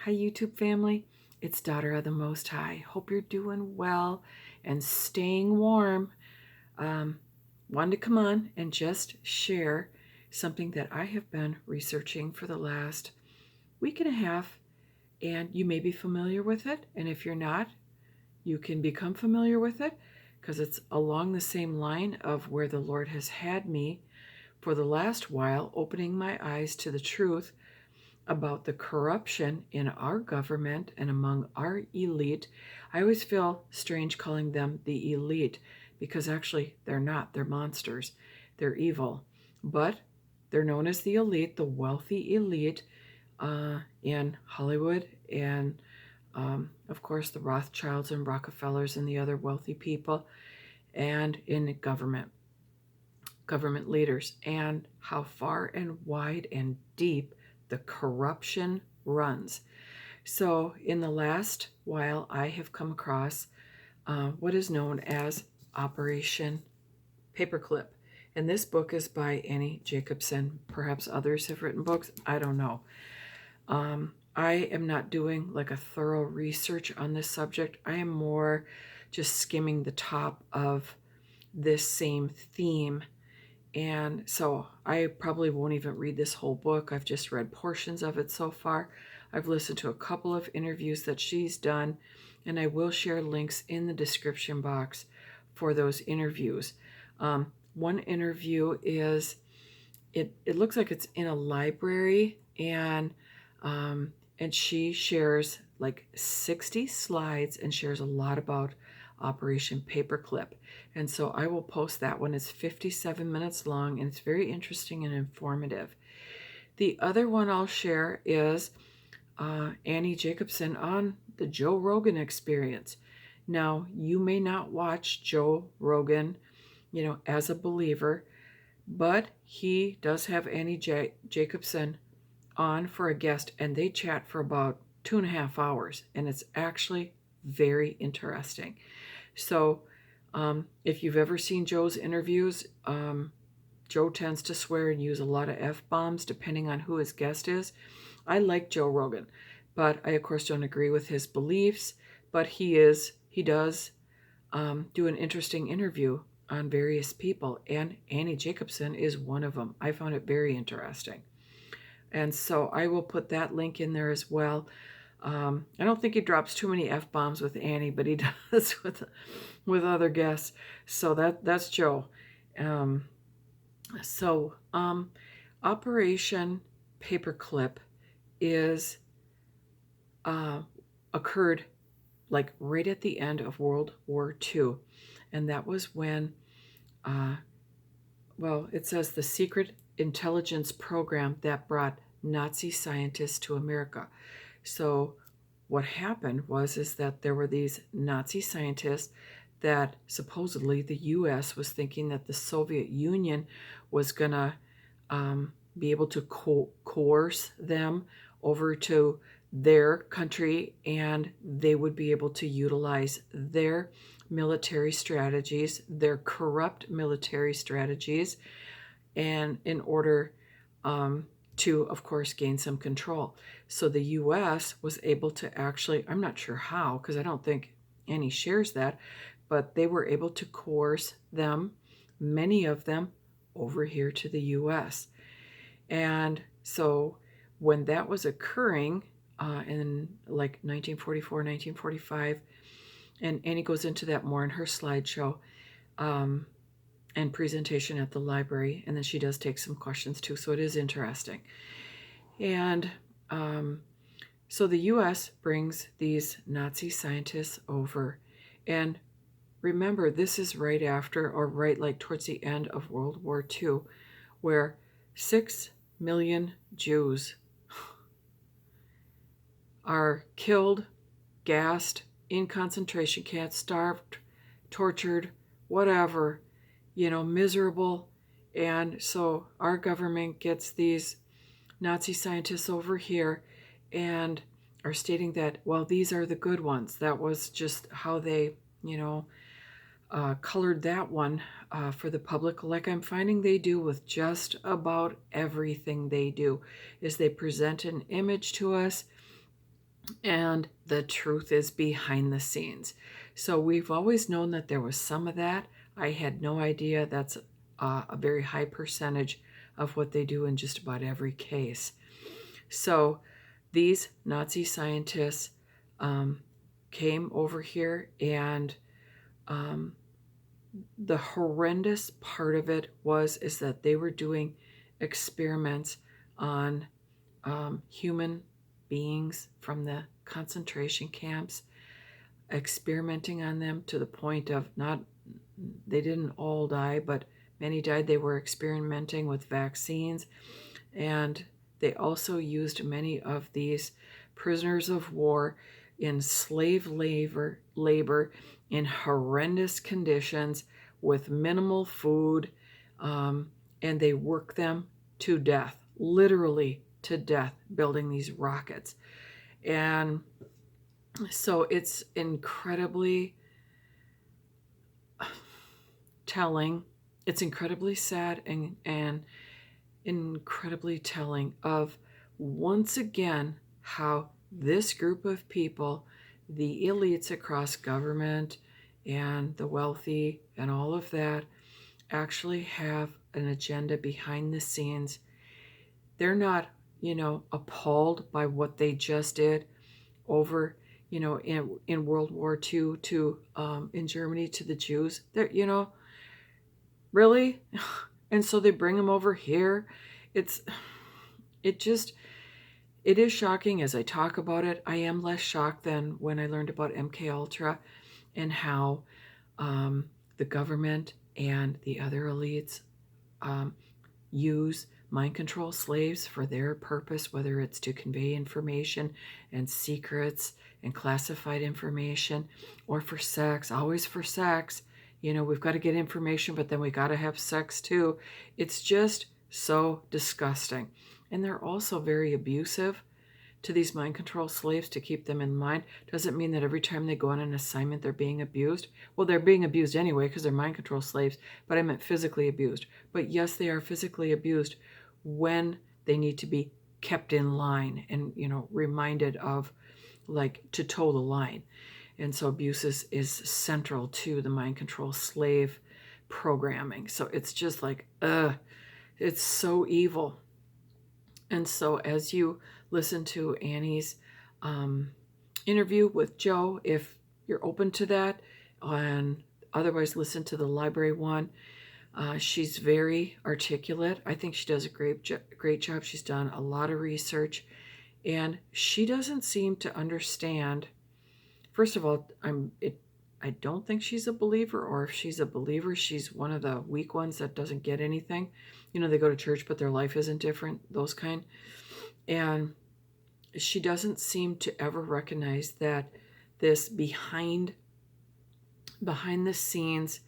Hi, YouTube family. It's Daughter of the Most High. Hope you're doing well and staying warm. Wanted to come on and just share something that I have been researching for the last week and a half, and you may be familiar with it. And if you're not, you can become familiar with it because it's along the same line of where the Lord has had me for the last while, opening my eyes to the truth about the corruption in our government and among our elite. I always feel strange calling them the elite because actually they're not. They're monsters. They're evil. But they're known as the elite, the wealthy elite in Hollywood and, of course, the Rothschilds and Rockefellers and the other wealthy people, and in government leaders, and how far and wide and deep the corruption runs. So in the last while, I have come across what is known as Operation Paperclip. And this book is by Annie Jacobsen. Perhaps others have written books. I don't know. I am not doing like a thorough research on this subject. I am more just skimming the top of this same theme. And so I probably won't even read this whole book. I've just read portions of it so far. I've listened to a couple of interviews that she's done, and I will share links in the description box for those interviews. One interview is, it looks like it's in a library, and she shares like 60 slides and shares a lot about Operation Paperclip. And so I will post that one. It's 57 minutes long, and it's very interesting and informative. The other one I'll share is Annie Jacobsen on the Joe Rogan Experience. Now, you may not watch Joe Rogan, as a believer, but he does have Annie Jacobsen on for a guest, and they chat for about 2.5 hours, and it's actually very interesting. So if you've ever seen Joe's interviews, Joe tends to swear and use a lot of F-bombs depending on who his guest is. I like Joe Rogan, but I, of course, don't agree with his beliefs, but he does do an interesting interview on various people, and Annie Jacobsen is one of them. I found it very interesting. And so I will put that link in there as well. I don't think he drops too many F-bombs with Annie, but he does with other guests. So that's Joe. Operation Paperclip is occurred like right at the end of World War II. And that was when, it says the secret intelligence program that brought Nazi scientists to America. So what happened is that there were these Nazi scientists that supposedly the U.S. was thinking that the Soviet Union was going to be able to coerce them over to their country, and they would be able to utilize their military strategies, their corrupt military strategies, and in order to, of course, gain some control. So the U.S. was able to actually, I'm not sure how, because I don't think Annie shares that, but they were able to coerce them, many of them, over here to the U.S. And so when that was occurring in like 1944, 1945, and Annie goes into that more in her slideshow and presentation at the library, and then she does take some questions too, so it is interesting. And so the U.S. brings these Nazi scientists over, and remember, this is right after, or right like towards the end of World War II, where 6 million Jews are killed, gassed, in concentration camps, starved, tortured, whatever, miserable. And so our government gets these Nazi scientists over here and are stating that, well, these are the good ones. That was just how they, colored that one for the public, like I'm finding they do with just about everything they do, is they present an image to us and the truth is behind the scenes. So we've always known that there was some of that. I had no idea that's a very high percentage of what they do in just about every case. So these Nazi scientists came over here, and the horrendous part of it is that they were doing experiments on human beings from the concentration camps, experimenting on them to the point of they didn't all die, but many died. They were experimenting with vaccines, and they also used many of these prisoners of war in slave labor in horrendous conditions with minimal food, and they worked them to death, literally to death, building these rockets. And so it's incredibly telling. It's incredibly sad and incredibly telling of, once again, how this group of people, the elites across government and the wealthy and all of that, actually have an agenda behind the scenes. They're not, appalled by what they just did over, in World War II to in Germany to the Jews. They're, really? And so they bring them over here. It is shocking as I talk about it. I am less shocked than when I learned about MK Ultra and how the government and the other elites use mind control slaves for their purpose, whether it's to convey information and secrets and classified information, or for sex, always for sex. We've got to get information, but then we got to have sex too. It's just so disgusting. And they're also very abusive to these mind control slaves to keep them in line. Doesn't mean that every time they go on an assignment they're being abused. Well, they're being abused anyway because they're mind control slaves, but I meant physically abused. But yes, they are physically abused when they need to be kept in line and, reminded of, like, to toe the line. And so abuse is central to the mind control slave programming. So it's just like, it's so evil. And so as you listen to Annie's interview with Joe, if you're open to that, and otherwise listen to the library one. She's very articulate. I think she does a great job. She's done a lot of research, and she doesn't seem to understand. First of all, I don't think she's a believer, or if she's a believer, she's one of the weak ones that doesn't get anything. They go to church, but their life isn't different, those kind. And she doesn't seem to ever recognize that this behind the scenes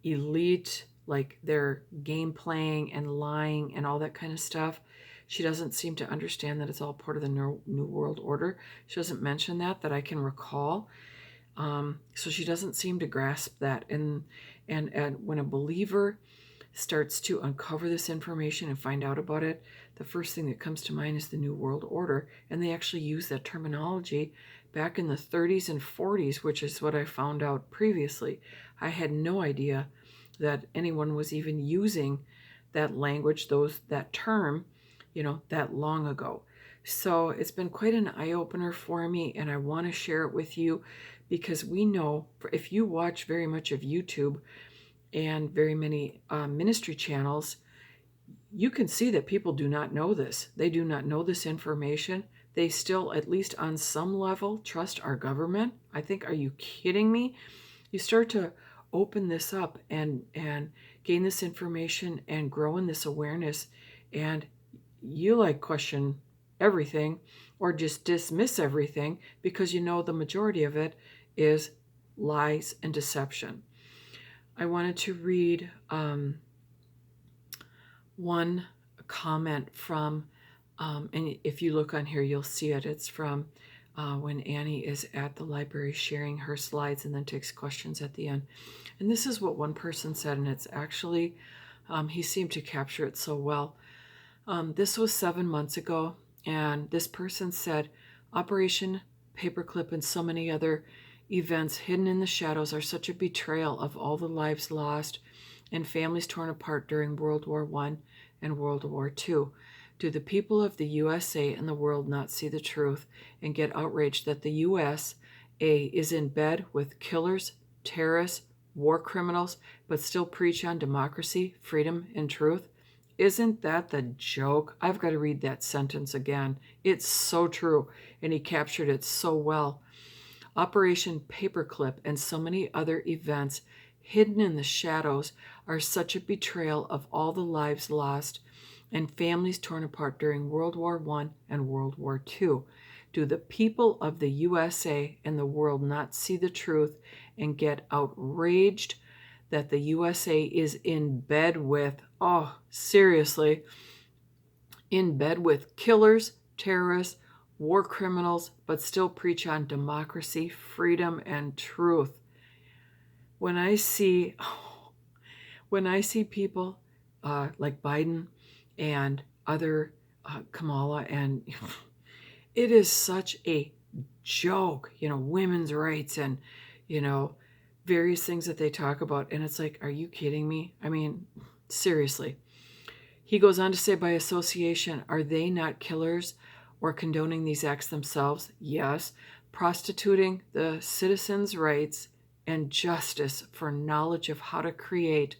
elite, like their game playing and lying and all that kind of stuff, she doesn't seem to understand that it's all part of the New World Order. She doesn't mention that I can recall. So she doesn't seem to grasp that. And when a believer starts to uncover this information and find out about it, the first thing that comes to mind is the New World Order. And they actually use that terminology back in the 30s and 40s, which is what I found out previously. I had no idea that anyone was even using that language, that term, that long ago. So it's been quite an eye-opener for me, and I want to share it with you because we know, if you watch very much of YouTube and very many ministry channels, you can see that people do not know this. They do not know this information. They still, at least on some level, trust our government. I think, are you kidding me? You start to open this up and gain this information and grow in this awareness, and you question everything or just dismiss everything because the majority of it is lies and deception. I wanted to read one comment from, and if you look on here, you'll see it. It's from when Annie is at the library sharing her slides and then takes questions at the end. And this is what one person said, and it's actually, he seemed to capture it so well. This was 7 months ago, and this person said, Operation Paperclip, and so many other events hidden in the shadows are such a betrayal of all the lives lost and families torn apart during World War I and World War II. Do the people of the USA and the world not see the truth and get outraged that the USA is in bed with killers, terrorists, war criminals, but still preach on democracy, freedom, and truth? Isn't that the joke? I've got to read that sentence again. It's so true, and he captured it so well. Operation Paperclip and so many other events hidden in the shadows are such a betrayal of all the lives lost and families torn apart during World War I and World War II. Do the people of the USA and the world not see the truth and get outraged that the USA is in bed with, oh, seriously, in bed with killers, terrorists, war criminals, but still preach on democracy, freedom, and truth? When I see, people like Biden and other Kamala, and it is such a joke, women's rights and, various things that they talk about. And it's like, are you kidding me? I mean, seriously. He goes on to say, by association, are they not killers or condoning these acts themselves? Yes. Prostituting the citizens' rights and justice for knowledge of how to create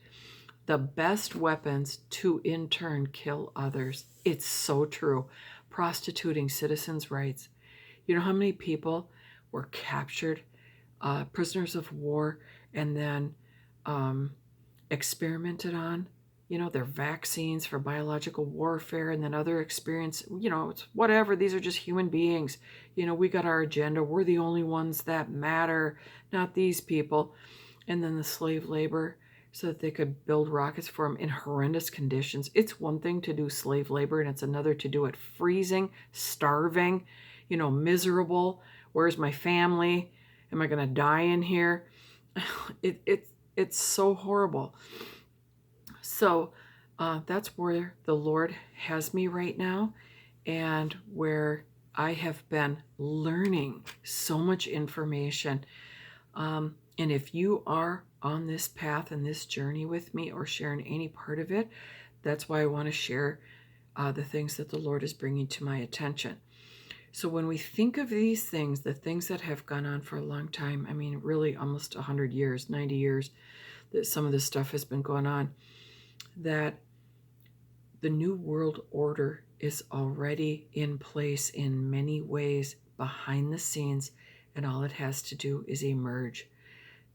the best weapons to in turn kill others. It's so true. Prostituting citizens' rights. You know how many people were captured, prisoners of war, and then experimented on? Their vaccines for biological warfare, and then other experience, it's whatever. These are just human beings. We got our agenda. We're the only ones that matter, not these people. And then the slave labor, so that they could build rockets for them in horrendous conditions. It's one thing to do slave labor, and it's another to do it freezing, starving, miserable. Where's my family? Am I going to die in here? It's so horrible. So that's where the Lord has me right now, and where I have been learning so much information. And if you are on this path and this journey with me, or sharing any part of it, that's why I want to share the things that the Lord is bringing to my attention. So when we think of these things, the things that have gone on for a long time, I mean, really almost 100 years, 90 years, that some of this stuff has been going on, that the New World Order is already in place in many ways behind the scenes, and all it has to do is emerge.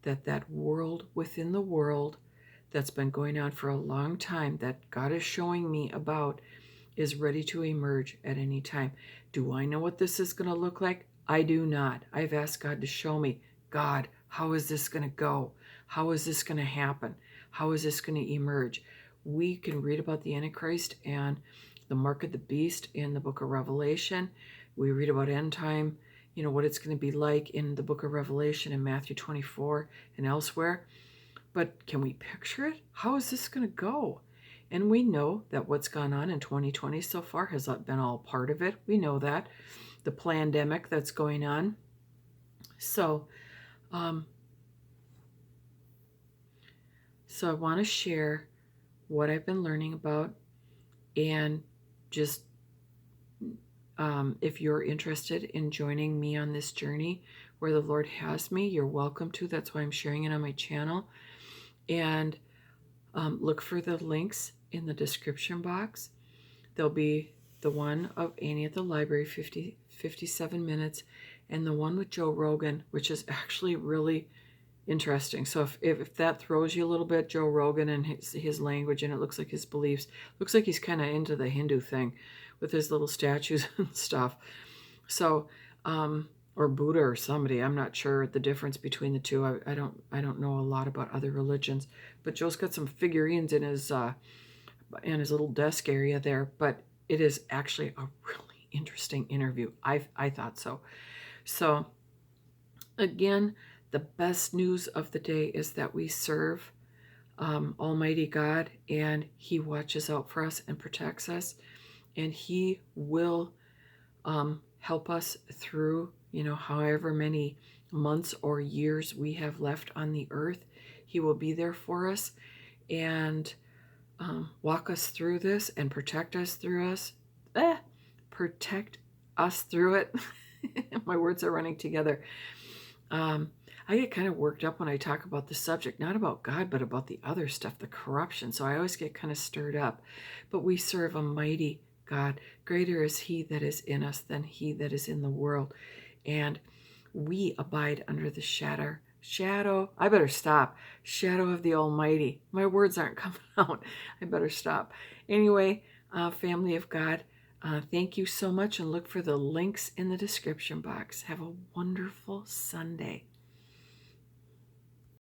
That world within the world that's been going on for a long time, that God is showing me about, is ready to emerge at any time. Do I know what this is going to look like? I do not. I've asked God to show me. God, how is this going to go? How is this going to happen? How is this going to emerge? We can read about the Antichrist and the mark of the beast in the book of Revelation. We read about end time, what it's going to be like in the book of Revelation in Matthew 24 and elsewhere. But can we picture it? How is this going to go? And we know that what's gone on in 2020 so far has not been all part of it. We know that. The pandemic that's going on. So I want to share what I've been learning about, and just if you're interested in joining me on this journey where the Lord has me, you're welcome to. That's why I'm sharing it on my channel. And look for the links in the description box. There'll be the one of Annie at the Library, 57 minutes, and the one with Joe Rogan, which is actually really interesting. So if that throws you a little bit, Joe Rogan and his language, and it looks like his beliefs, looks like he's kind of into the Hindu thing with his little statues and stuff. So, or Buddha or somebody, I'm not sure the difference between the two. I don't know a lot about other religions, but Joe's got some figurines in his little desk area there. But it is actually a really interesting interview. I thought so. So again, the best news of the day is that we serve Almighty God, and He watches out for us and protects us, and He will help us through however many months or years we have left on the earth. He will be there for us and walk us through this and protect us through it. My words are running together. I get kind of worked up when I talk about the subject, not about God, but about the other stuff, the corruption. So I always get kind of stirred up. But we serve a mighty God. Greater is he that is in us than he that is in the world. And we abide under the shadow of the Almighty. My words aren't coming out. I better stop. Anyway, family of God, thank you so much, and look for the links in the description box. Have a wonderful Sunday.